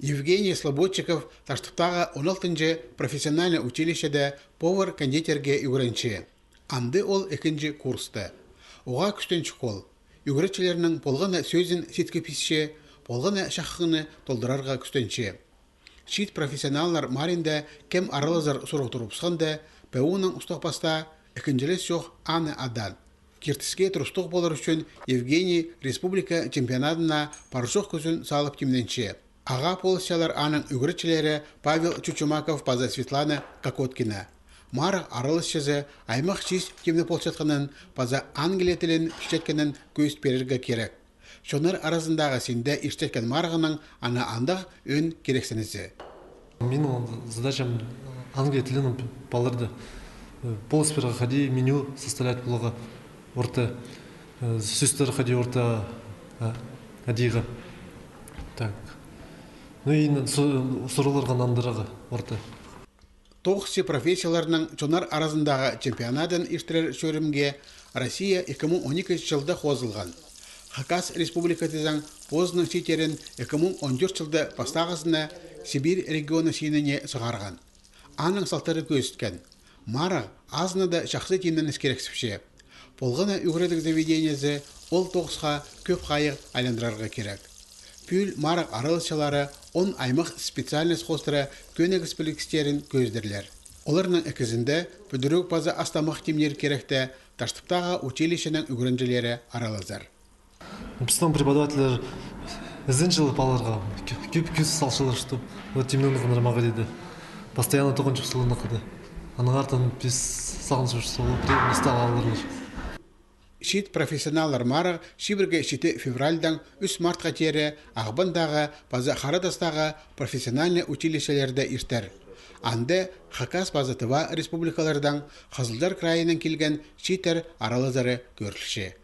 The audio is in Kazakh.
Евгений Слободчиков таштықтағы 16-й профессиональный училищеде повар-кондитерге үйгірінші. Анды ол 2-ші курсты. Оға күстенші қол. Үйгірішілерінің болғаны сөзін сетке писше, болғаны шаққыны толдырарға күстенші. Шит профессионаллар маринде кем аралызар сұрықтырыпсқанды, бәуінің ұстақпаста 2-лес жоқ аны адан. Кертіске тұрыстық болар үшін Евгений республика чемпионатына паршоқ көзін салып кемденші. Аға полысчалар аның үгірітшілері Павел Чучумаков паза Светлана Кокоткина. Марық аралысшызы аймақ шиз кемді полчатқанын паза Англия тілін пішеткенін көз берерге керек. Шонар арасындағы сенде іштеткен марығының ана андақ өн керексенізі. Менің задачам Англия тілінің балырды. Полысперға ходи меню составлять бұлыға орта. Сөстер ходи орта адиға. Так. Ну и сұрылырға нандыраға орта. Тоғысы профессияларының чонар арасындағы чемпионатын іштірер шөрімге Россия 2012 жылда қозылған. Хакас республикатызан позының сетерін 2014 жылда пастағысына Сибирь регионы сеніне сығарған. Аның салтары көзіткен. Мара азынада шақсы темнен іскерексіпше. Болғана үгіредік заведениесі ол тоғысқа көп қайық айландырарға керек. Пүл марық аралысшалары 10 аймақ специальность қостыры көнек іспілікстерін көздірлер. Оларының әкізінде бүдірік база астамақ темнер керекті таштыптаға училищенің үгірінжілері аралазар. Біздің преподавателер ізін жылып аларға көп көз салшылар, что темнен ғынырмаға деді. Постоянно тоғын жүксіліні қыды. Аның артын біз сағын жүксілі местаға алырлар. Шит профессионаллар мары шибірге шиті февральдан 3 мартқа тері ағбандағы база Харадастағы профессиональный училищелерді іштер. Анды Хакас базатыва республикалардан Қызылдар крайынан келген шитер аралызары көрілші.